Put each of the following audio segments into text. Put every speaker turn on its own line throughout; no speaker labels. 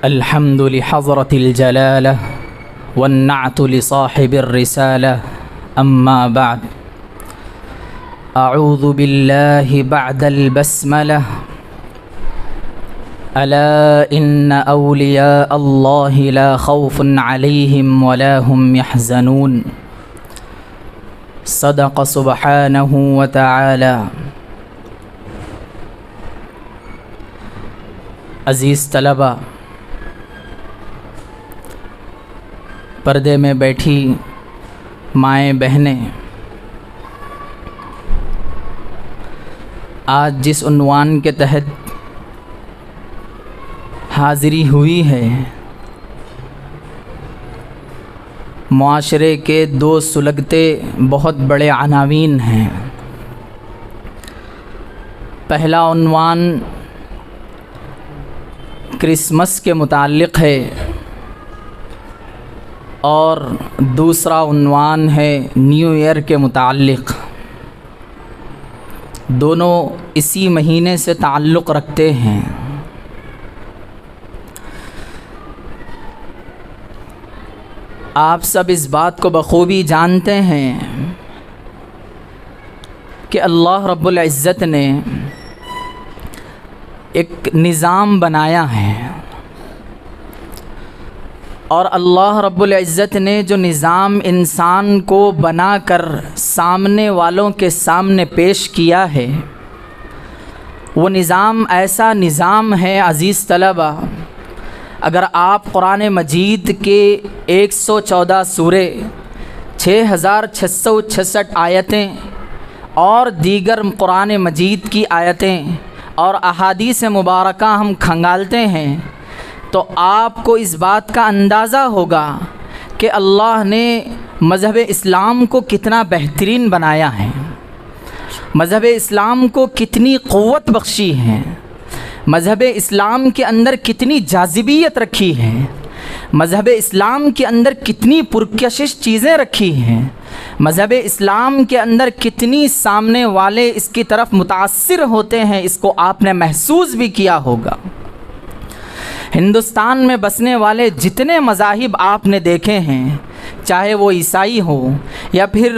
अल्हम्दु लिहज़रतिल जलालह वन्नअतु लिसाहिबिर रिसालह अम्मा बाद अऊज़ु बिल्लाहि बअदल बस्मलह अला इन्न औलिया अल्लाहि ला खौफुन अलैहिम वला हुम यहज़नून सदक़ सुब्हानहु व तआला। अज़ीज़ तलबा, पर्दे में बैठी माएँ बहनें, आज जिस उन्वान के तहत हाज़िरी हुई है, मुआशरे के दो सुलगते बहुत बड़े अनावीन हैं। पहला उन्वान क्रिसमस के मुताल्लिक़ है और दूसरा उन्वान है न्यू ईयर के मुताल्लिक़। दोनों इसी महीने से ताल्लुक़ रखते हैं। आप सब इस बात को बखूबी जानते हैं कि अल्लाह रब्बुल इज़्ज़त ने एक निज़ाम बनाया है और अल्लाह रब्बुल इज़्ज़त ने जो निज़ाम इंसान को बनाकर सामने वालों के सामने पेश किया है, वो निज़ाम ऐसा निज़ाम है अज़ीज़ तलबा, अगर आप कुरान मजीद के 114 सूरे, 6666 आयतें और दीगर कुरान मजीद की आयतें और अहादीस मुबारका हम खंगालते हैं तो आपको इस बात का अंदाज़ा होगा कि अल्लाह ने मज़हब इस्लाम को कितना बेहतरीन बनाया है, मज़हब इस्लाम को कितनी क़ुव्वत बख्शी है, मज़हब इस्लाम के अंदर कितनी जाज़िबियत रखी है, मज़हब इस्लाम के अंदर कितनी पुरकशिश चीज़ें रखी हैं, मज़हब इस्लाम के अंदर कितनी सामने वाले इसकी तरफ मुतासिर होते हैं, इसको आपने महसूस भी किया होगा। हिंदुस्तान में बसने वाले जितने मज़ाहिब आपने देखे हैं, चाहे वो ईसाई हो या फिर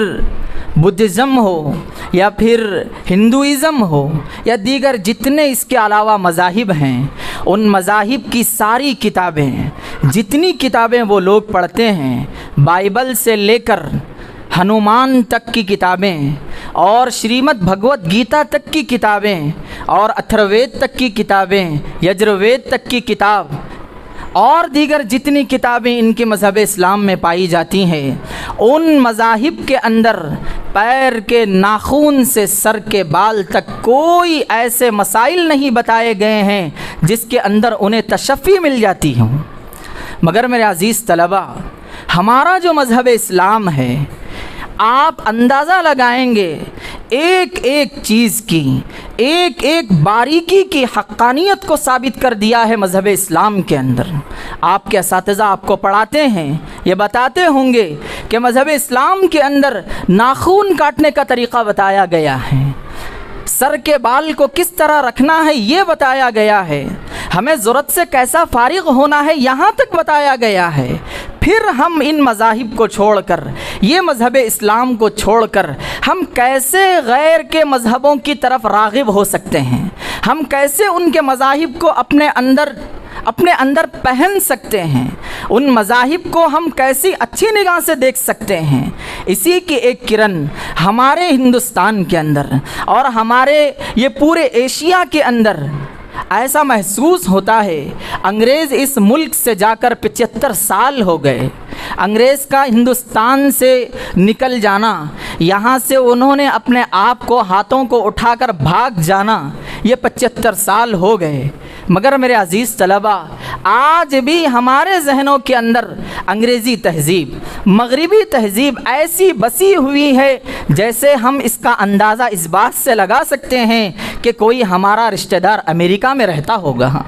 बुद्धिज़्म हो या फिर हिंदुइज़म हो या दीगर जितने इसके अलावा मज़ाहिब हैं, उन मज़ाहिब की सारी किताबें, जितनी किताबें वो लोग पढ़ते हैं, बाइबल से लेकर हनुमान तक की किताबें और श्रीमद् भगवत गीता तक की किताबें और अथर्ववेद तक की किताबें, यजुर्वेद तक की किताब और दीगर जितनी किताबें इनके मज़हब इस्लाम में पाई जाती हैं, उन मज़ाहिब के अंदर पैर के नाखून से सर के बाल तक कोई ऐसे मसाइल नहीं बताए गए हैं जिसके अंदर उन्हें तशफ़ी मिल जाती हो। मगर मेरे अज़ीज़ तलबा, हमारा जो मज़हब इस्लाम है, आप अंदाज़ा लगाएंगे एक एक चीज़ की, एक एक बारीकी की हक़्क़ानियत को साबित कर दिया है मज़हब इस्लाम के अंदर। आपके असातिज़ा आपको पढ़ाते हैं, ये बताते होंगे कि मज़हब इस्लाम के अंदर नाखून काटने का तरीक़ा बताया गया है, सर के बाल को किस तरह रखना है ये बताया गया है, हमें ज़रूरत से कैसा फ़ारिग़ होना है यहाँ तक बताया गया है। फिर हम इन मज़ाहिब को छोड़कर, ये मज़हब इस्लाम को छोड़कर हम कैसे गैर के मज़हबों की तरफ राग़िब हो सकते हैं, हम कैसे उनके मज़ाहिब को अपने अंदर पहन सकते हैं, उन मज़ाहिब को हम कैसी अच्छी निगाह से देख सकते हैं। इसी की एक किरण हमारे हिंदुस्तान के अंदर और हमारे ये पूरे एशिया के अंदर ऐसा महसूस होता है। अंग्रेज़ इस मुल्क से जाकर 75 साल हो गए। अंग्रेज़ का हिंदुस्तान से निकल जाना, यहाँ से उन्होंने अपने आप को हाथों को उठाकर भाग जाना, ये 75 साल हो गए। मगर मेरे अज़ीज़ तलबा, आज भी हमारे जहनों के अंदर अंग्रेज़ी तहज़ीब, मगरिबी तहज़ीब ऐसी बसी हुई है जैसे हम इसका अंदाज़ा इस बात से लगा सकते हैं कि कोई हमारा रिश्तेदार अमेरिका में रहता होगा,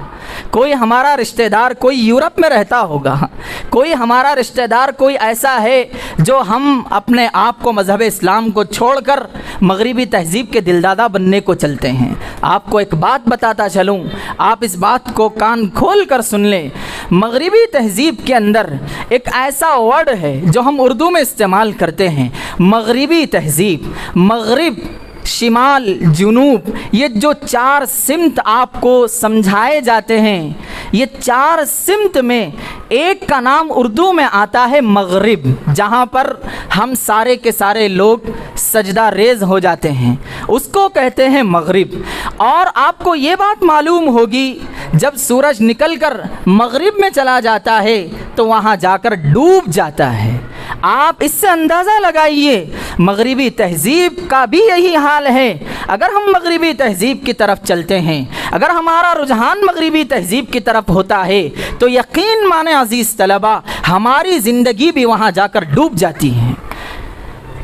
कोई हमारा रिश्तेदार कोई यूरोप में रहता होगा, कोई हमारा रिश्तेदार कोई ऐसा है जो हम अपने आप को मज़हब इस्लाम को छोड़कर मगरिबी तहज़ीब के दिलदादा बनने को चलते हैं। आपको एक बात बताता चलूँ, आप इस बात को कान खोल कर सुन लें। मगरिबी तहज़ीब के अंदर एक ऐसा वर्ड है जो हम उर्दू में इस्तेमाल करते हैं, मगरिबी तहज़ीब। मगरिब, शिमाल, जुनूब, ये जो 4 सिमत आपको समझाए जाते हैं, ये 4 सिमत में एक का नाम उर्दू में आता है मगरिब, जहाँ पर हम सारे के सारे लोग सजदा रेज़ हो जाते हैं, उसको कहते हैं मगरिब। और आपको ये बात मालूम होगी, जब सूरज निकलकर मगरिब में चला जाता है तो वहाँ जाकर डूब जाता है। आप इससे अंदाज़ा लगाइए, मगरिबी तहज़ीब का भी यही हाल है। अगर हम मगरिबी तहज़ीब की तरफ चलते हैं, अगर हमारा रुझान मगरिबी तहज़ीब की तरफ होता है, तो यकीन माने अज़ीज़ तलबा, हमारी ज़िंदगी भी वहाँ जाकर डूब जाती है।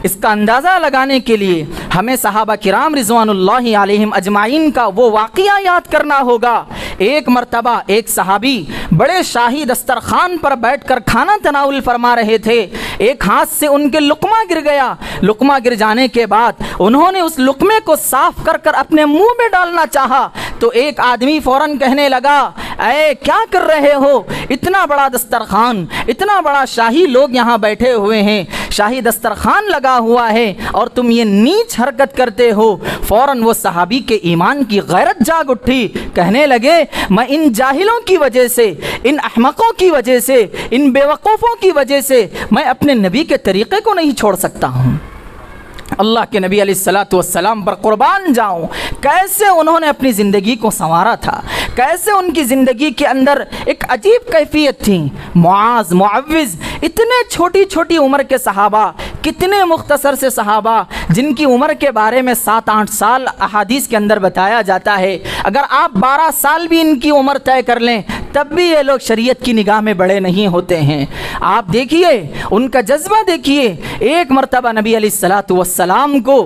इसका अंदाज़ा लगाने के लिए हमें सहाबा किराम रिज़वानुल्लाहि अलैहिम अजमाइन का वो वाक़या याद करना होगा। एक मर्तबा एक सहाबी बड़े शाही दस्तरखान पर बैठकर खाना तनाउल फरमा रहे थे। एक हाथ से उनके लुक़मा गिर गया। लुक़मा गिर जाने के बाद उन्होंने उस लुक़मे को साफ़ कर कर अपने मुंह में डालना चाहा, तो एक आदमी फ़ौरन कहने लगा, ऐ क्या कर रहे हो? इतना बड़ा दस्तरखान, इतना बड़ा शाही लोग यहाँ बैठे हुए हैं, शाही दस्तरखान लगा हुआ है और तुम ये नीच हरकत करते हो। फ़ौरन वो सहाबी के ईमान की गैरत जाग उठी। कहने लगे, मैं इन जाहिलों की वजह से, इन अहमकों की वजह से, इन बेवकूफ़ों की वजह से मैं अपने नबी के तरीक़े को नहीं छोड़ सकता हूँ। अल्लाह के नबी अलैहिस्सलातु वस्सलाम पर कुर्बान जाऊं, कैसे उन्होंने अपनी ज़िंदगी को संवारा था, कैसे उनकी ज़िंदगी के अंदर एक अजीब कैफियत थी। मुआज़, मुअव्विज़, इतने छोटी छोटी उम्र के सहाबा, कितने मुख्तसर से सहाबा जिनकी उम्र के बारे में 7-8 साल अहादीस के अंदर बताया जाता है। अगर आप 12 साल भी इनकी उम्र तय कर लें तब भी ये लोग शरीयत की निगाह में बड़े नहीं होते हैं। आप देखिए, उनका जज्बा देखिए। एक मर्तबा नबी अलैहिस्सलातु वस्सलाम को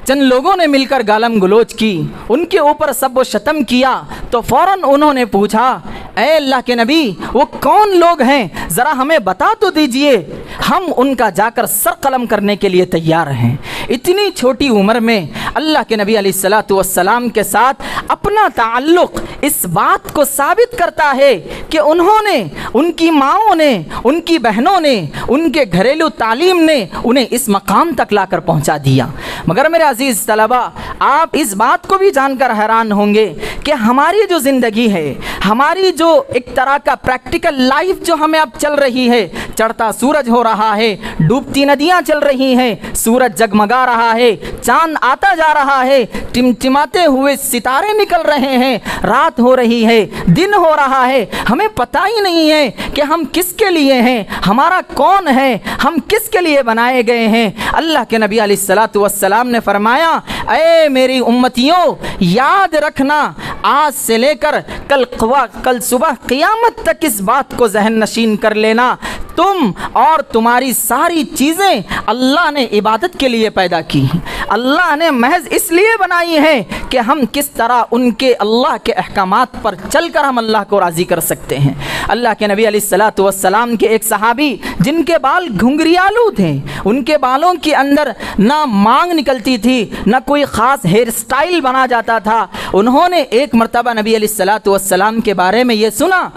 चंद लोगों ने मिलकर गालम गलोच की, उनके ऊपर सब व शतम किया, तो फ़ौरन उन्होंने पूछा, ऐ अल्लाह के नबी, वो कौन लोग हैं, ज़रा हमें बता तो दीजिए, हम उनका जाकर सर कलम करने के लिए तैयार हैं। इतनी छोटी उम्र में अल्लाह के नबी अलैहिस्सलातु वस्सलाम के साथ अपना ताल्लुक़ इस बात को साबित करता है कि उन्होंने, उनकी माँओं ने, उनकी बहनों ने, उनके घरेलू तालीम ने उन्हें इस मकाम तक लाकर पहुँचा दिया। मगर मेरे अजीज़ तलबा, आप इस बात को भी जानकर हैरान होंगे कि हमारी जो ज़िंदगी है, हमारी जो एक तरह का प्रैक्टिकल लाइफ जो हमें अब चल रही है, चढ़ता सूरज हो रहा है, डूबती नदियाँ चल रही हैं, सूरज जगमगा रहा है, चांद आता जा रहा है, टिमटिमाते हुए सितारे निकल रहे हैं, रात हो रही है, दिन हो रहा है, हमें पता ही नहीं है कि हम किसके लिए हैं, हमारा कौन है, हम किसके लिए बनाए गए हैं। अल्लाह के नबी अलैहिस्सलातु वस्सलाम ने फरमाया, ऐ मेरी उम्मतियों, याद रखना, आज से लेकर कल सुबह क़यामत तक इस बात को ज़हन नशीन कर लेना, तुम और तुम्हारी सारी चीज़ें अल्लाह ने इबादत के लिए पैदा की, अल्लाह ने महज इसलिए बनाई है कि हम किस तरह उनके अल्लाह के अहकामात पर चलकर हम अल्लाह को राज़ी कर सकते हैं। अल्लाह के नबी अलैहिस्सलातु वस्सलाम के एक सहाबी जिनके बाल घुंघरियालू थे, उनके बालों के अंदर ना मांग निकलती थी, ना कोई ख़ास हेयर स्टाइल बना जाता था, उन्होंने एक मरतबा नबी अलैहिस्सलातु वस्सलाम के बारे में ये सुना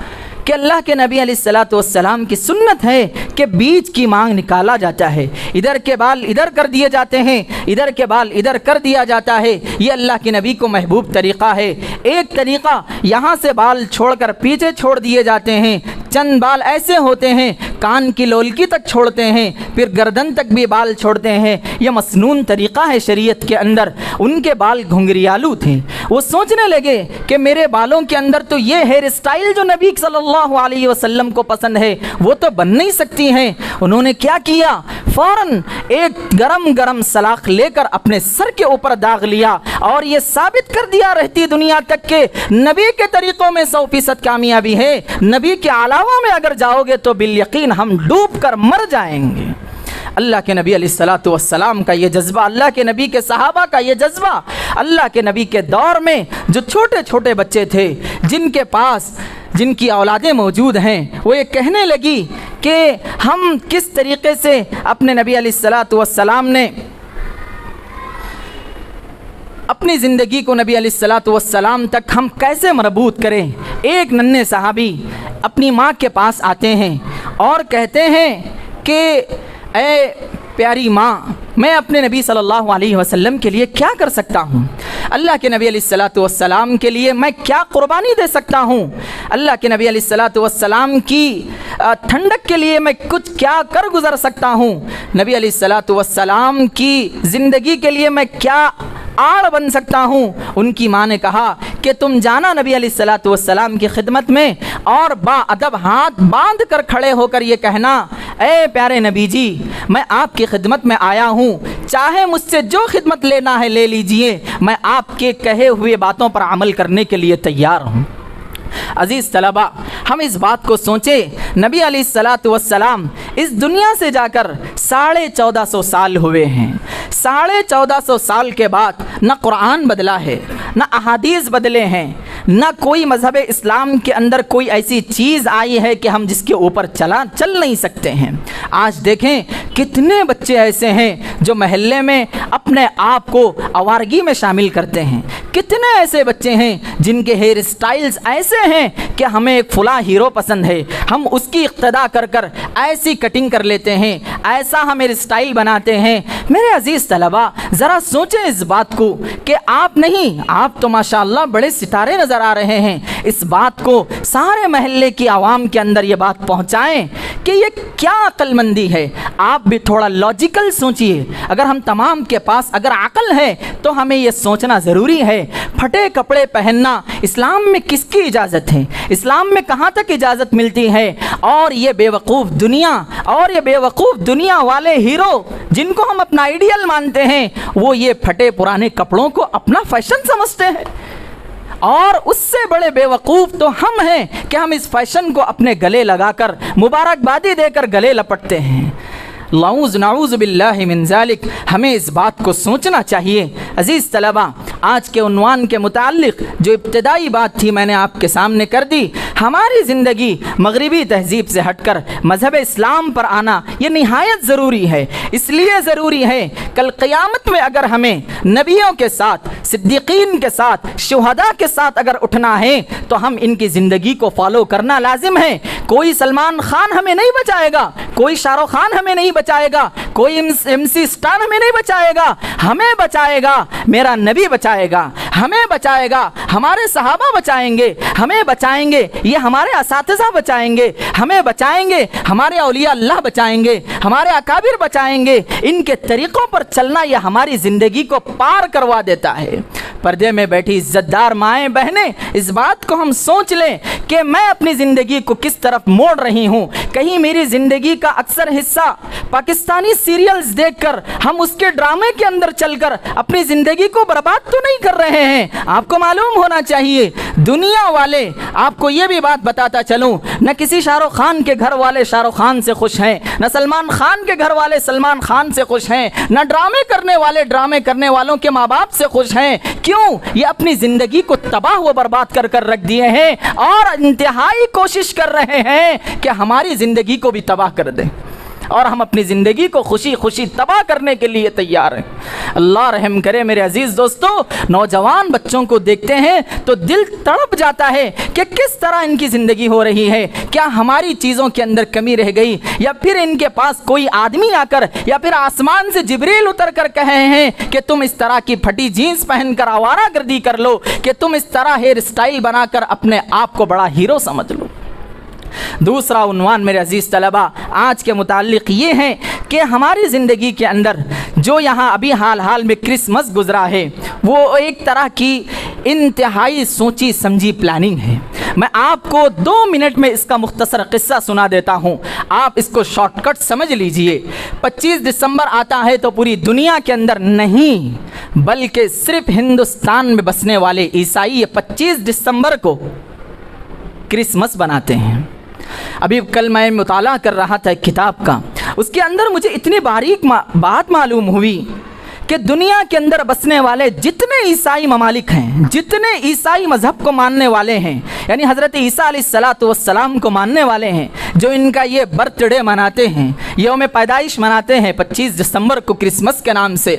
कि अल्लाह के नबी अलैहिस्सलातु वस्सलाम की सुन्नत है कि बीच की मांग निकाला जाता है, इधर के बाल इधर कर दिए जाते हैं, इधर के बाल इधर कर दिया जाता है। ये अल्लाह के नबी को महबूब तरीक़ा है। एक तरीक़ा, यहाँ से बाल छोड़कर पीछे छोड़ दिए जाते हैं, चंद बाल ऐसे होते हैं कान की लोलकी तक छोड़ते हैं, फिर गर्दन तक भी बाल छोड़ते हैं। यह मसनून तरीक़ा है शरीयत के अंदर। उनके बाल घुंघरियालू थे। वो सोचने लगे कि मेरे बालों के अंदर तो ये हेयर स्टाइल जो नबी सल्लल्लाहु अलैहि वसल्लम को पसंद है वो तो बन नहीं सकती हैं। उन्होंने क्या किया, फ़ौरन एक गरम गरम सलाख लेकर अपने सर के ऊपर दाग लिया और ये साबित कर दिया रहती दुनिया तक के नबी के तरीक़ों में 100% कामयाबी है, नबी के अलावा में अगर जाओगे तो बिल यकीन हम डूब कर मर जाएंगे। अल्लाह के नबी अलैहिस्सलातु वस्सलाम का ये जज्बा, अल्लाह के नबी के सहाबा का ये जज्बा, अल्लाह के नबी के दौर में जो छोटे छोटे बच्चे थे जिनके पास जिनकी औलादें मौजूद हैं, वो ये कहने लगी कि हम किस तरीक़े से अपने नबी अलैहिस्सलातु वस्सलाम ने अपनी ज़िंदगी को नबी अलैहिस्सलातु वस्सलाम तक हम कैसे मरबूत करें। एक नन्हे सहाबी अपनी माँ के पास आते हैं और कहते हैं कि ए प्यारी माँ, मैं अपने नबी सल्लल्लाहु अलैहि वसल्लम के लिए क्या कर सकता हूँ? अल्लाह के नबी अलैहिस्सलातु वस्सलाम के लिए मैं क्या कुर्बानी दे सकता हूँ? अल्लाह के नबी अलैहिस्सलातु वस्सलाम की ठंडक के लिए मैं कुछ क्या कर गुज़र सकता हूँ? नबी अलैहिस्सलातु वस्सलाम की ज़िंदगी के लिए मैं क्या आड़ बन सकता हूँ? उनकी माँ ने कहा कि तुम जाना नबी अलैहिस्सलातु वस्सलाम की खिदमत में और बाअदब हाथ बांध कर खड़े होकर ये कहना, ए प्यारे नबी जी, मैं आपकी खिदमत में आया हूँ, चाहे मुझसे जो खिदमत लेना है ले लीजिए, मैं आपके कहे हुए बातों पर अमल करने के लिए तैयार हूँ। अज़ीज़ तलबा, हम इस बात को सोचें, नबी अलैहिस्सलातु वस्सलाम इस दुनिया से जाकर 1450 साल हुए हैं। 1450 साल के बाद न कुरान बदला है, न अहादीस बदले हैं, न कोई मज़हब इस्लाम के अंदर कोई ऐसी चीज़ आई है कि हम जिसके ऊपर चल नहीं सकते हैं। आज देखें कितने बच्चे ऐसे हैं जो महल्ले में अपने आप को आवारगी में शामिल करते हैं। कितने ऐसे बच्चे हैं जिनके हेयर स्टाइल्स ऐसे हैं कि हमें एक फला हीरो पसंद है, हम उसकी इक्तदा कर कर ऐसी कटिंग कर लेते हैं, ऐसा हम हेयर स्टाइल बनाते हैं। मेरे अजीज़ तलबा, ज़रा सोचें इस बात को कि आप नहीं, आप तो माशाअल्लाह बड़े सितारे नज़र आ रहे हैं। इस बात को सारे महल्ले की आवाम के अंदर ये बात पहुँचाएँ कि ये क्या अक्लमंदी है। आप भी थोड़ा लॉजिकल सोचिए। अगर हम तमाम के पास अगर अक्ल है तो हमें ये सोचना ज़रूरी है, फटे कपड़े पहनना इस्लाम में किसकी इजाज़त है? इस्लाम में कहाँ तक इजाज़त मिलती है? और ये बेवकूफ़ दुनिया और ये बेवकूफ़ दुनिया वाले हीरो जिनको हम अपना आइडियल मानते हैं, वो ये फटे पुराने कपड़ों को अपना फैशन समझते हैं। और उससे बड़े बेवकूफ़ तो हम हैं कि हम इस फैशन को अपने गले लगाकर मुबारकबादी देकर गले लपटते हैं। नाऊज़ बिल्लाहि मिन ज़ालिक। हमें इस बात को सोचना चाहिए। अज़ीज़ तलबा, आज के उन्वान के मुताल्लिक़ जो इब्तदाई बात थी मैंने आपके सामने कर दी। हमारी ज़िंदगी मगरिबी तहज़ीब से हटकर मज़हब इस्लाम पर आना ये निहायत ज़रूरी है। इसलिए ज़रूरी है कल क़यामत में अगर हमें नबियों के साथ, सिद्दीक़ीन के साथ, शुहदा के साथ अगर उठना है तो हम इनकी ज़िंदगी को फॉलो करना लाजिम है। कोई सलमान खान हमें नहीं बचाएगा, कोई शाहरुख खान हमें नहीं बचाएगा, कोई MC स्टार हमें नहीं बचाएगा। हमें बचाएगा मेरा नबी बचाएगा, हमें बचाएगा हमारे सहाबा बचाएंगे, हमें बचाएंगे ये हमारे असातिज़ा बचाएंगे, हमें बचाएंगे हमारे औलिया अल्लाह बचाएंगे, हमारे अकाबिर बचाएंगे। इनके तरीक़ों पर चलना यह हमारी ज़िंदगी को पार करवा देता है। पर्दे में बैठी इज़्ज़तदार माएँ बहनें, इस बात को हम सोच लें कि मैं अपनी ज़िंदगी को किस तरफ मोड़ रही हूँ। कहीं मेरी ज़िंदगी का अक्सर हिस्सा पाकिस्तानी सीरियल्स देखकर, हम उसके ड्रामे के अंदर चलकर अपनी ज़िंदगी को बर्बाद तो नहीं कर रहे हैं। आपको मालूम होना चाहिए, दुनिया वाले, आपको ये भी बात बताता चलूँ, न किसी शाहरुख खान के घर वाले शाहरुख खान से खुश हैं, न सलमान खान के घर वाले सलमान खान से खुश हैं, न ड्रामे करने वाले ड्रामे करने वालों के माँ बाप से खुश हैं। क्यों? ये अपनी ज़िंदगी को तबाह व बर्बाद कर कर रख दिए हैं और इंतहाई कोशिश कर रहे हैं कि हमारी ज़िंदगी को भी तबाह कर दें और हम अपनी ज़िंदगी को खुशी खुशी तबाह करने के लिए तैयार हैं। अल्लाह रहम करे मेरे अजीज़ दोस्तों, नौजवान बच्चों को देखते हैं तो दिल तड़प जाता है कि किस तरह इनकी ज़िंदगी हो रही है। क्या हमारी चीज़ों के अंदर कमी रह गई, या फिर इनके पास कोई आदमी आकर या फिर आसमान से जिब्रील उतर कर कहे हैं कि तुम इस तरह की फटी जीन्स पहनकर आवारागर्दी कर लो, कि तुम इस तरह हेयर स्टाइल बनाकर अपने आप को बड़ा हीरो समझ लो। दूसरा उन्वान मेरे अजीज़ तलबा आज के मुताल्लिक़ ये है कि हमारी ज़िंदगी के अंदर जो यहाँ अभी हाल में क्रिसमस गुज़रा है, वो एक तरह की इंतहाई सोची समझी प्लानिंग है। मैं आपको 2 मिनट में इसका मुख्तसर क़िस्सा सुना देता हूँ, आप इसको शॉर्टकट समझ लीजिए। 25 दिसंबर आता है तो पूरी दुनिया के अंदर नहीं, बल्कि सिर्फ हिंदुस्तान में बसने वाले ईसाई 25 दिसंबर को क्रिसमस बनाते हैं। अभी कल मैं मुताला कर रहा था एक किताब का, उसके अंदर मुझे इतनी बारीक बात मालूम हुई कि दुनिया के अंदर बसने वाले जितने ईसाई ममालिक हैं, जितने ईसाई मज़हब को मानने वाले हैं, यानी हज़रत ईसा अलैहिस्सलातु वस्सलाम को मानने वाले हैं, जो इनका ये बर्थडे मनाते हैं, यौम पैदाइश मनाते हैं 25 दिसंबर को क्रिसमस के नाम से,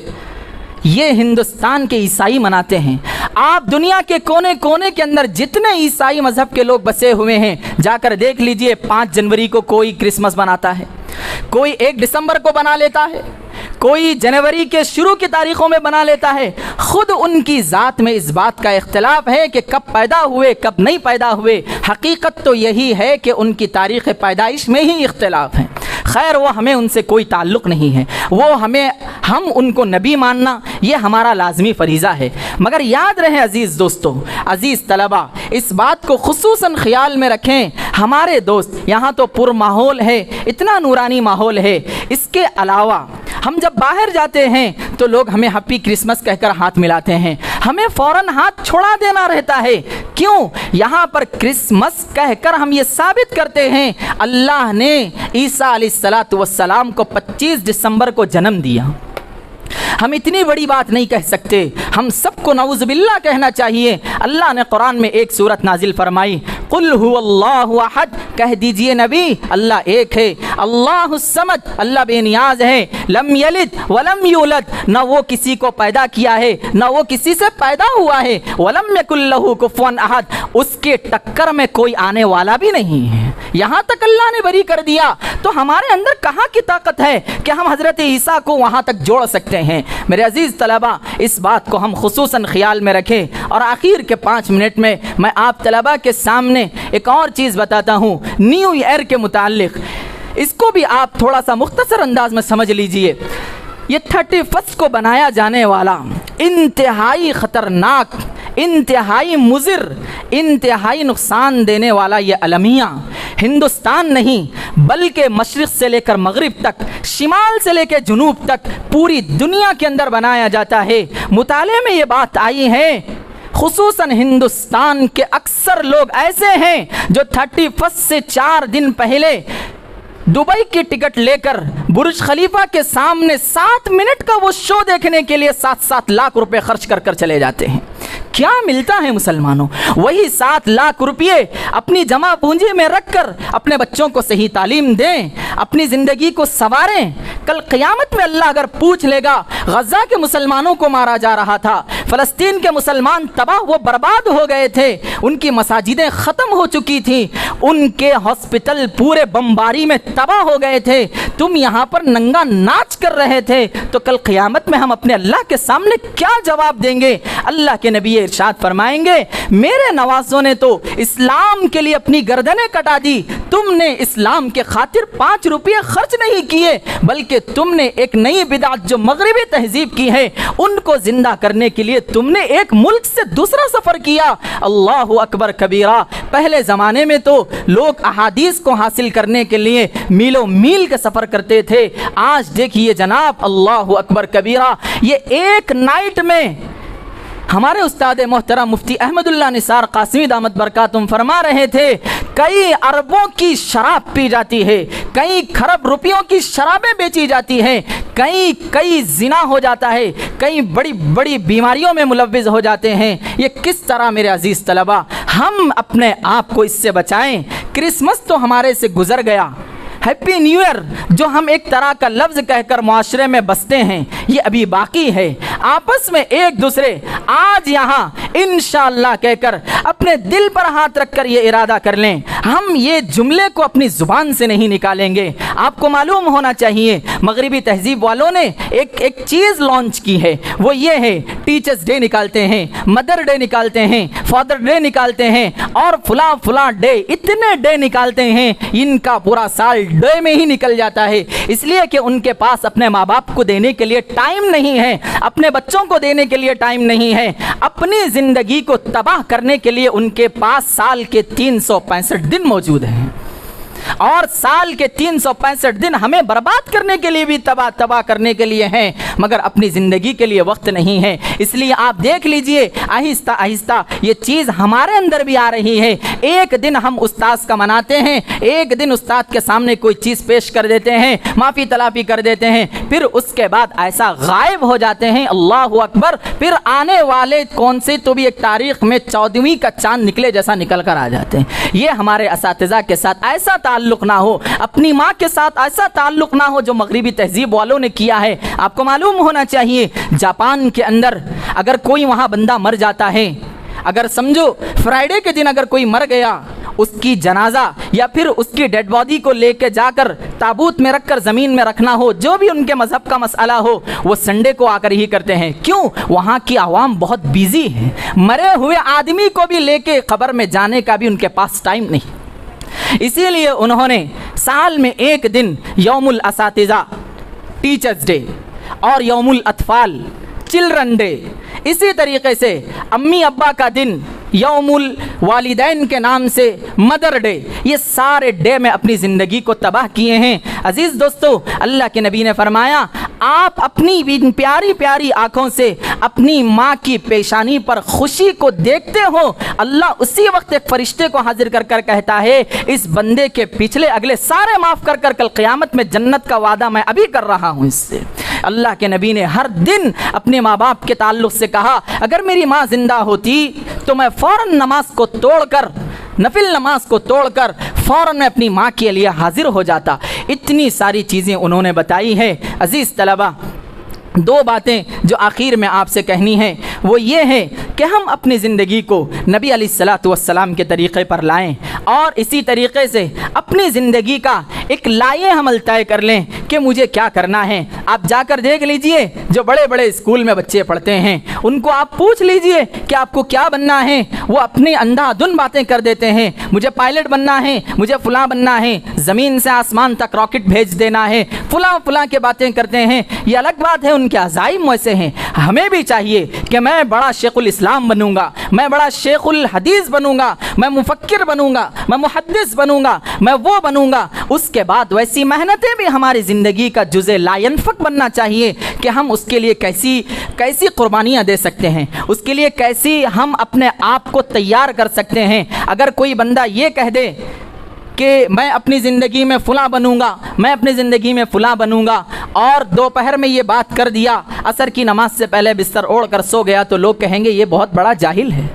ये हिंदुस्तान के ईसाई मनाते हैं। आप दुनिया के कोने कोने के अंदर जितने ईसाई मज़हब के लोग बसे हुए हैं, जाकर देख लीजिए। 5 जनवरी को कोई क्रिसमस मनाता है, कोई 1 दिसंबर को बना लेता है, कोई जनवरी के शुरू की तारीख़ों में बना लेता है। ख़ुद उनकी ज़ात में इस बात का इख्तिलाफ है कि कब पैदा हुए कब नहीं पैदा हुए। हकीकत तो यही है कि उनकी तारीख़ पैदाइश में ही इख्तिलाफ है। खैर, वो हमें उनसे कोई ताल्लुक़ नहीं है, हम उनको नबी मानना ये हमारा लाजमी फ़रीज़ा है। मगर याद रहे अज़ीज़ दोस्तों, अज़ीज़ तलबा, इस बात को खुसूसन ख़्याल में रखें। हमारे दोस्त यहाँ तो पुर माहौल है, इतना नूरानी माहौल है। इसके अलावा हम जब बाहर जाते हैं तो लोग हमें हैप्पी क्रिसमस कहकर हाथ मिलाते हैं, हमें फ़ौरन हाथ छोड़ा देना रहता है। क्यों? यहाँ पर क्रिसमस कहकर हम ये साबित करते हैं अल्लाह ने ईसा अलैहिस्सलातु वस्सलाम को 25 दिसंबर को जन्म दिया। हम इतनी बड़ी बात नहीं कह सकते, हम सबको नऊज़ बिल्लाह कहना चाहिए। अल्लाह ने कुरान में एक सूरत नाजिल फरमाई, कुल हुवल्लाहु अहद, कह दीजिए नबी अल्लाह एक है, अल्लाहुस समद, अल्लाह बेनियाज है, लम यलिद वलम यूलद, न वो किसी को पैदा किया है न वो किसी से पैदा हुआ है, वलम यकुल लहू कुफुवन अहद, उसके टक्कर में कोई आने वाला भी नहीं है। यहाँ तक अल्लाह ने बरी कर दिया, तो हमारे अंदर कहाँ की ताकत है कि हम हज़रत ईसा को वहाँ तक जोड़ सकते हैं। मेरे अजीज़ तलबा, इस बात को हम खुसूसन ख्याल में रखें। और आखिर के 5 मिनट में मैं आप तलबा के सामने एक और चीज़ बताता हूँ न्यू ईयर के मुताल्लिक़। इसको भी आप थोड़ा सा मुख्तसर अंदाज में समझ लीजिए। ये 31 को बनाया जाने वाला इंतहाई ख़तरनाक, इंतहाई मुज़िर, इंतहाई नुकसान देने वाला ये अलमिया हिंदुस्तान नहीं बल्कि मशरिक़ से लेकर मगरिब तक, शिमाल से लेकर जुनूब तक पूरी दुनिया के अंदर बनाया जाता है। मुताले में ये बात आई है, खुसूसन हिंदुस्तान के अक्सर लोग ऐसे हैं जो 31 से 4 दिन पहले दुबई की टिकट लेकर बुर्ज खलीफा के सामने 7 मिनट का वो शो देखने के लिए 7-7 लाख रुपए खर्च कर कर चले जाते हैं। क्या मिलता है मुसलमानों? वही 7 लाख रुपये अपनी जमा पूंजी में रखकर अपने बच्चों को सही तालीम दें, अपनी ज़िंदगी को संवारें। कल क़यामत में अल्लाह अगर पूछ लेगा, गज़ा के मुसलमानों को मारा जा रहा था, फ़लस्तीन के मुसलमान तबाह वो बर्बाद हो गए थे, उनकी मसाजिदें ख़त्म हो चुकी थी, उनके हॉस्पिटल पूरे बमबारी में तबाह हो गए थे, तुम यहाँ पर नंगा नाच कर रहे थे, तो कल क़यामत में हम अपने अल्लाह के सामने क्या जवाब देंगे? अल्लाह के नबी इरशाद फरमाएंगे, मेरे नवासों ने तो इस्लाम के लिए अपनी गर्दनें कटा दी, तुमने इस्लाम के खातिर 5 रुपये खर्च नहीं किए, बल्कि तुमने एक नई बिदात जो मगरिबी तहजीब की है उनको जिंदा करने के लिए तुमने एक मुल्क से दूसरा सफ़र किया। अल्लाहु अकबर कबीरा। पहले ज़माने में तो लोग अहादीस को हासिल करने के लिए मीलों मील का सफ़र करते थे। आज देखिए जनाब, अल्लाहु अकबर कबीरा, ये एक नाइट में हमारे उस्ताद मोहतरम मुफ्ती अहमदुल्लाह निसार कासिमी दामत बरकातुम फरमा रहे थे, कई अरबों की शराब पी जाती है, कई खरब रुपयों की शराबें बेची जाती हैं, कई जिना हो जाता है, कई बड़ी बड़ी बीमारियों में मुलव्विज़ हो जाते हैं। ये किस तरह मेरे अजीज़ तलबा हम अपने आप को इससे बचाएं? क्रिसमस तो हमारे से गुज़र गया, हैप्पी न्यू ईयर जो हम एक तरह का लफ्ज़ कहकर मुआशरे में बसते हैं, ये अभी बाकी है। आपस में एक दूसरे आज यहाँ इंशाअल्लाह कहकर अपने दिल पर हाथ रखकर ये इरादा कर लें, हम ये जुमले को अपनी ज़ुबान से नहीं निकालेंगे। आपको मालूम होना चाहिए मगरिबी तहजीब वालों ने एक चीज़ लॉन्च की है, वो ये है टीचर्स डे निकालते हैं, मदर डे निकालते हैं, फादर डे निकालते हैं और फुला डे, इतने डे निकालते हैं, इनका पूरा साल डे में ही निकल जाता है, इसलिए कि उनके पास अपने माँ बाप को देने के लिए टाइम नहीं है, अपने बच्चों को देने के लिए टाइम नहीं है, अपनी ज़िंदगी को तबाह करने के लिए उनके पास साल के 365 दिन मौजूद हैं। और साल के 365 दिन हमें बर्बाद करने के लिए भी तबाह करने के लिए हैं, मगर अपनी ज़िंदगी के लिए वक्त नहीं है। इसलिए आप देख लीजिए आहिस्ता आहिस्ता ये चीज़ हमारे अंदर भी आ रही है। एक दिन हम उस्ताद का मनाते हैं, एक दिन उस्ताद के सामने कोई चीज़ पेश कर देते हैं, माफ़ी तलाफ़ी कर देते हैं, फिर उसके बाद ऐसा गायब हो जाते हैं, अल्लाह अकबर। फिर आने वाले कौन से तो भी एक तारीख़ में 14वीं का चांद निकले जैसा निकल कर आ जाते हैं। ये हमारे असातिज़ा के साथ ऐसा ताल्लुक़ ना हो, अपनी माँ के साथ ऐसा ताल्लुक़ ना हो जो मगरिबी तहज़ीब वालों ने किया है। आपको मालूम होना चाहिए जापान के अंदर अगर कोई वहाँ बंदा मर जाता है, अगर समझो फ्राइडे के दिन अगर कोई मर गया, उसकी जनाजा या फिर उसकी डेड बॉडी को लेके जाकर ताबूत में रखकर ज़मीन में रखना हो, जो भी उनके मज़हब का मसला हो, वो संडे को आकर ही करते हैं। क्यों? वहाँ की आवाम बहुत बिजी है, मरे हुए आदमी को भी लेके क़ब्र में जाने का भी उनके पास टाइम नहीं। इसीलिए उन्होंने साल में एक दिन यौमुल असातिज़ा टीचर्स डे और यौमुल अतफ़ाल चिल्ड्रन डे, इसी तरीके से अम्मी अब्बा का दिन यौमुल वालिदैन के नाम से मदर डे, ये सारे डे में अपनी ज़िंदगी को तबाह किए हैं। अज़ीज़ दोस्तों, अल्लाह के नबी ने फरमाया आप अपनी प्यारी प्यारी आँखों से अपनी माँ की पेशानी पर खुशी को देखते हो, अल्लाह उसी वक्त एक फ़रिश्ते को हाजिर कर कर कहता है इस बंदे के पिछले अगले सारे माफ़ कर कर कल क़यामत में जन्नत का वादा मैं अभी कर रहा हूँ इससे। अल्लाह के नबी ने हर दिन अपने माँ बाप के ताल्लुक़ से कहा अगर मेरी माँ ज़िंदा होती तो मैं फ़ौरन नमाज को तोड़कर, नफिल नमाज को तोड़कर फ़ौरन मैं अपनी माँ के लिए हाजिर हो जाता। इतनी सारी चीज़ें उन्होंने बताई है। अज़ीज़ तलबा, दो बातें जो आखिर में आपसे कहनी है वो ये है कि हम अपनी ज़िंदगी को नबी अलैहिस्सलातु वस्सलाम के तरीक़े पर लाएं और इसी तरीक़े से अपनी ज़िंदगी का एक लाए अमल तय कर लें कि मुझे क्या करना है। आप जाकर देख लीजिए जो बड़े बड़े स्कूल में बच्चे पढ़ते हैं, उनको आप पूछ लीजिए कि आपको क्या बनना है, वो अपनी अंधाधुन बातें कर देते हैं, मुझे पायलट बनना है, मुझे फ़लाँ बनना है, ज़मीन से आसमान तक रॉकेट भेज देना है, फ़लाँ के बातें करते हैं। ये अलग बात है, उनके अज़ाइम वैसे हैं। हमें भी चाहिए कि मैं बड़ा शेखुल इस्लाम बनूंगा, मैं बड़ा शेखुल हदीस बनूंगा, मैं मुफक्किर बनूंगा, मैं मुहद्दिस बनूंगा, मैं वो बनूंगा। उसके बाद वैसी मेहनतें भी हमारी ज़िंदगी का जुज़े लायनफ़क बनना चाहिए कि हम उसके लिए कैसी कैसी कुर्बानियाँ दे सकते हैं, उसके लिए कैसी हम अपने आप को तैयार कर सकते हैं। अगर कोई बंदा ये कह दे कि मैं अपनी ज़िंदगी में फ़लाँ बनूंगा, मैं अपनी ज़िंदगी में फ़लाँ बनूंगा, और दोपहर में ये बात कर दिया, असर की नमाज से पहले बिस्तर ओढ़ कर सो गया, तो लोग कहेंगे ये बहुत बड़ा जाहिल है।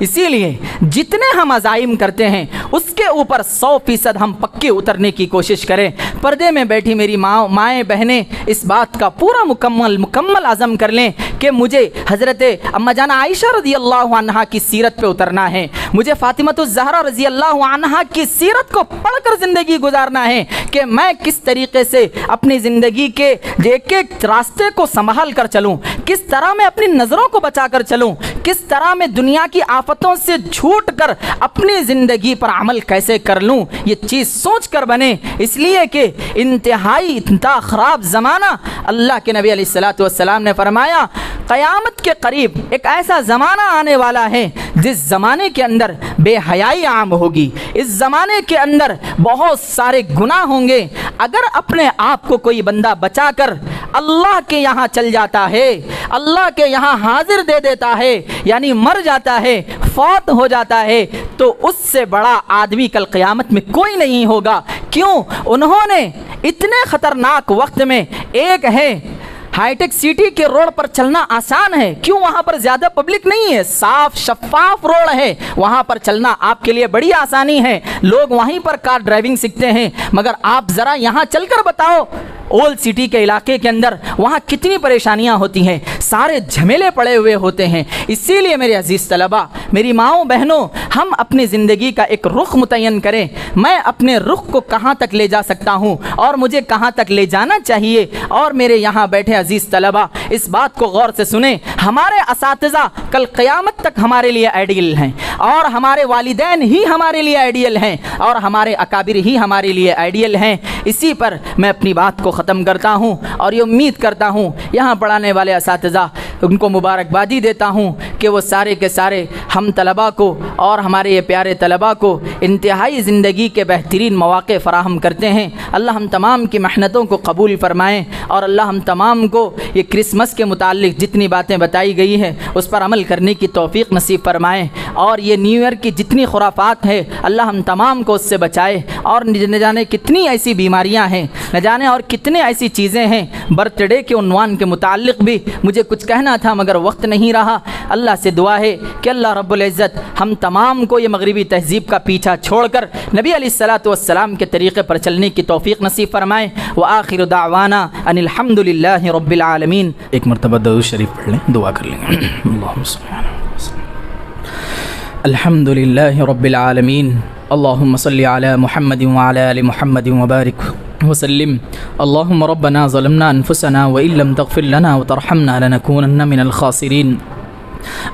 इसीलिए जितने हम अज़ाइम करते हैं उसके ऊपर 100% हम पक्के उतरने की कोशिश करें। पर्दे में बैठी मेरी माएँ बहनें इस बात का पूरा मुकम्मल अज़म कर लें कि मुझे हज़रत अम्मा जान आयशा रज़ियल्लाहु अन्हा की सीरत पे उतरना है, मुझे फ़ातिमतुज़ ज़हरा रज़ियल्लाहु अन्हा की सीरत को पढ़कर ज़िंदगी गुजारना है कि मैं किस तरीके से अपनी ज़िंदगी के एक एक रास्ते को संभाल कर चलूँ, किस तरह मैं अपनी नज़रों को बचा कर चलूँ, किस तरह मैं दुनिया की आफतों से छूट कर अपनी ज़िंदगी पर अमल कैसे कर लूँ, ये चीज़ सोच कर बने। इसलिए कि इंतहाई इतना ख़राब ज़माना, अल्लाह के नबी अलैहिस्सलातु वस्सलाम ने फरमाया क़यामत के करीब एक ऐसा ज़माना आने वाला है जिस ज़माने के अंदर बेहयाई आम होगी, इस ज़माने के अंदर बहुत सारे गुनाह होंगे। अगर अपने आप को कोई बंदा बचाकर अल्लाह के यहाँ चल जाता है, अल्लाह के यहाँ हाजिर दे देता है, यानी मर जाता है, फौत हो जाता है, तो उससे बड़ा आदमी कल क़यामत में कोई नहीं होगा। क्यों? उन्होंने इतने ख़तरनाक वक्त में, एक है हाईटेक सिटी के रोड पर चलना आसान है, क्यों? वहाँ पर ज़्यादा पब्लिक नहीं है, साफ शफाफ रोड है, वहाँ पर चलना आपके लिए बड़ी आसानी है, लोग वहीं पर कार ड्राइविंग सीखते हैं। मगर आप ज़रा यहाँ चलकर बताओ ओल्ड सिटी के इलाके के अंदर वहाँ कितनी परेशानियाँ होती हैं, सारे झमेले पड़े हुए होते हैं। इसीलिए मेरे अजीज़ तलबा, मेरी माओ बहनों, हम अपनी ज़िंदगी का एक रुख मुतय्यन करें। मैं अपने रुख को कहाँ तक ले जा सकता हूँ और मुझे कहाँ तक ले जाना चाहिए। और मेरे यहाँ बैठे अजीज़ तलबा, इस बात को गौर से सुने, हमारे असातिज़ा कल क़यामत तक हमारे लिए आइडियल हैं, और हमारे वालिदैन ही हमारे लिए आइडियल हैं, और हमारे अकाबिर ही हमारे लिए आइडियल हैं। इसी पर मैं अपनी बात को ख़त्म करता हूँ और ये उम्मीद करता हूँ यहाँ पढ़ाने वाले असातिज़ा उनको मुबारकबादी देता हूँ कि वो सारे के सारे हम तलबा को और हमारे ये प्यारे तलबा को इंतहाई ज़िंदगी के बेहतरीन मौक़े फ़राहम करते हैं। अल्लाह हम तमाम की मेहनतों को कबूल फ़रमाएँ और अल्लाह हम तमाम को ये क्रिसमस के मुताल्लिक़ जितनी बातें बताई गई हैं उस पर अमल करने की तौफ़ीक़ नसीब फ़रमाएँ और ये न्यू ईयर की जितनी खुराफात है अल्लाह हम तमाम को उससे बचाए। और न जाने कितनी ऐसी बीमारियां हैं, न जाने और कितने ऐसी चीज़ें हैं। बर्थडे के उन्वान के मुताल्लिक़ भी मुझे कुछ कहना था मगर वक्त नहीं रहा। अल्लाह से दुआ है कि अल्लाह रब्बुल इज़्ज़त हम तमाम को ये मगरिबी तहज़ीब का पीछा छोड़कर नबी अलैहिस्सलातु वस्सलाम के तरीक़े पर चलने की तौफ़ीक़ नसीब फ़रमाए। व आखिर दावाना अनिल हम्दुलिल्लाहि रब्बिल आलमीन। एक मरतबा दरूद शरीफ पढ़ लें, दुआ कर लेंगे। अल्हम्दुलिल्लाहि रब्बिल आलमीन। अल्लाहुम्मा सल्लि अला मुहम्मद व अला आलि मुहम्मद व बारिक वसल्लिम। अल्लाहुम्मा रब्बना ज़लमना अनफुसना व इल्लम तग़फिर लना व तरहमना लनकूनन्ना मिनल ख़ासिरीन।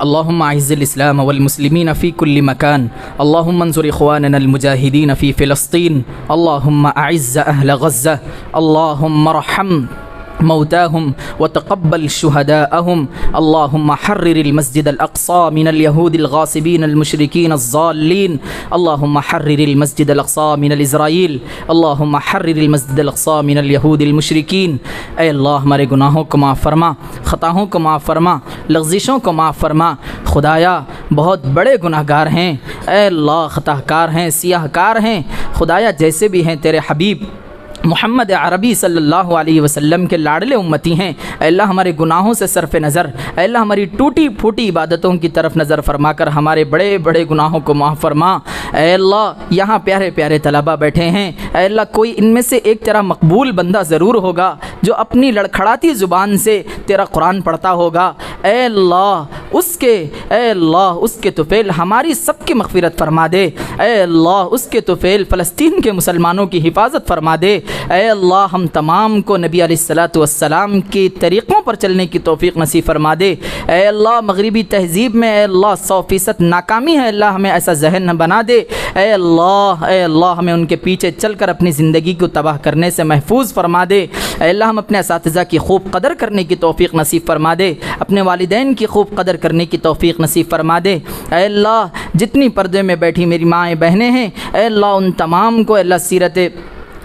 अल्लाहुम्मा अइज़्ज़िल इस्लाम वल मुस्लिमीन फ़ी कुल्लि मकान। अल्लाहुम्मा अंसुर इख़वानना अल मुजाहिदीन फ़ी फ़िलस्तीन। अल्लाहुम्मा अइज़्ज़ अहल गज़्ज़ा। अल्लाहुम्मा अर्हम मौताहुम व तक़ब्बल शुहदाअहुम। अल्लाहुम्मा हर्रिरिल मस्जिदल अक़सा मिनल यहूदिल गासिबीन अल मुशरिकीन अज़्ज़ाल्लीन। अल्लाहुम्मा हर्रिरिल मस्जिदल अक़सा मिनल इज़राइल। अल्लाहुम्मा हर्रिरिल मस्जिदल अक़सा मिनल यहूदिल मुशरिकीन। ऐ अल्लाह हमारे गुनाहों को माफ़ फरमा, ख़ताओं को माफ़ फरमा, लग़ज़िशों को माफ़ फरमा। खुदाया बहुत बड़े गुनाहगार हैं, ऐ अल्लाह ख़ताकार हैं, सियाहकार हैं। खुदाया जैसे भी हैं तेरे हबीब मोहम्मद अरबी सल्लल्लाहु अलैहि वसल्लम के लाडले उम्मती हैं। अल्लाह हमारे गुनाहों से सरफ़ नज़र, अल्लाह हमारी टूटी फूटी इबादतों की तरफ नज़र फरमाकर हमारे बड़े बड़े गुनाहों को माफ़ फरमा। अल्लाह यहाँ प्यारे प्यारे तलबा बैठे हैं, अल्लाह कोई इनमें से एक तेरा मकबूल बंदा ज़रूर होगा जो अपनी लड़खड़ाती ज़ुबान से तेरा कुरान पढ़ता होगा। अल्लाह उसके तुफ़ैल हमारी सबकी मग़फ़िरत फ़रमा दे। अल्लाह उसके तुफ़ैल फ़लस्तीन के मुसलमानों की हिफाजत फ़रमा दे। ऐ अल्लाह हम तमाम को नबी अलैहिस्सलातु वस्सलाम के तरीक़ों पर चलने की तौफ़ीक़ नसीब फ़रमा दे। ऐ अल्लाह मगरिबी तहज़ीब में ऐ अल्लाह 100% नाकामी है, अल्लाह हमें ऐसा जहन न बना दे। ऐ अल्लाह हमें उनके पीछे चलकर अपनी ज़िंदगी को तबाह करने से महफूज फ़रमा दे। ऐ अल्लाह हम अपने असातिज़ा की खूब कदर करने की तौफ़ीक़ नसीब फ़रमा दे, अपने वालिदैन की खूब कदर करने की तौफ़ीक़ नसीब फ़रमा दे। ऐ अल्लाह जितनी पर्दे में बैठी मेरी माएँ बहनें हैं, ऐ अल्लाह उन तमाम को अल्लाह सीरत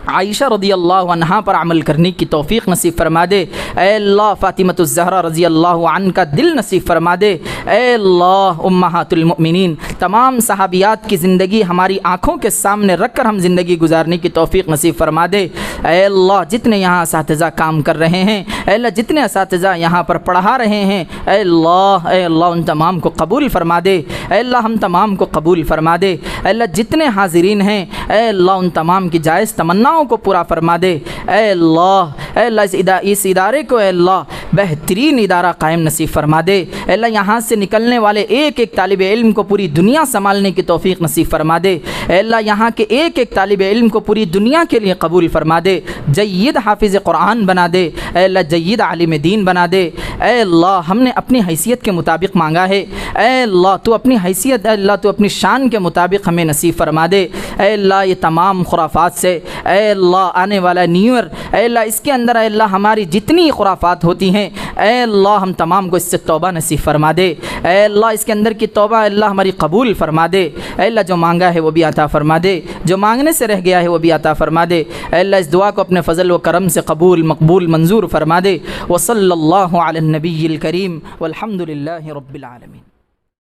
आयशा रज़ियल्लाहु अन्हा पर अमल करने की तौफ़ीक़ नसीब फ़रमा दे। ऐ अल्लाह फ़ातिमतुज़ ज़हरा रज़ियल्लाहु अन्हा का दिल नसीब फ़रमा दे। ऐ अल्लाह उम्महातुल मुमिनीन तमाम सहाबियात की ज़िंदगी हमारी आँखों के सामने रख कर हम ज़िंदगी गुजारने की तौफ़ीक़ नसीब फ़रमा दे। ऐ अल्लाह जितने यहाँ असातिज़ा काम कर रहे हैं, ऐ अल्लाह जितने असातिज़ा यहाँ पर पढ़ा रहे हैं, ऐ अल्लाह उन तमाम को कबूल फ़रमा दे। ऐ अल्लाह हम तमाम को कबूल फ़रमा दे। ऐ अल्लाह जितने हाज़िरीन हैं, ऐ अल्लाह उन तमाम की जायज़ तमन्ना को पूरा फरमा दे। ऐ अल्लाह इस इदारे को ऐ अल्लाह बेहतरीन इदारा कायम नसीब फरमा दे। ऐ अल्लाह यहाँ से निकलने वाले एक एक तालिब इल्म को पूरी दुनिया संभालने की तौफ़ीक़ नसीब फरमा दे। ऐ अल्लाह यहाँ के एक एक तालिब इल्म को पूरी दुनिया के लिए कबूल फरमा दे। जय्यद हाफिज़ क़ुरान बना दे। ऐ अल्लाह जय्यद आलिम दीन बना दे। ऐ अल्लाह हमने अपनी हैसियत के मुताबिक मांगा है। ऐ अल्लाह तू अपनी हैसियत, अल्लाह तू अपनी शान के मुताबिक हमें नसीब फरमा दे। ऐ अल्लाह ये तमाम खुराफात से, ऐ अल्लाह आने वाला न्यू ईयर, ऐ अल्लाह इसके अंदर ऐ अल्लाह हमारी जितनी खुराफात होती हैं, ऐ अल्लाह हम तमाम को इससे तौबा नसीब फरमा दे। ऐ अल्लाह इसके अंदर की तौबा अल्लाह हमारी कबूल फरमा दे। ऐ अल्लाह जो मांगा है वो भी अता फरमा दे, जो मांगने से रह गया है वो भी अता फरमा दे। ऐ अल्लाह इस दुआ को अपने फ़ज़ल व करम से कबूल मकबूल मंजूर फरमा दे। व सल्लल्लाहु अला नबीयिल करीम वल्हम्दुलिल्लाहि रब्बिल आलमीन।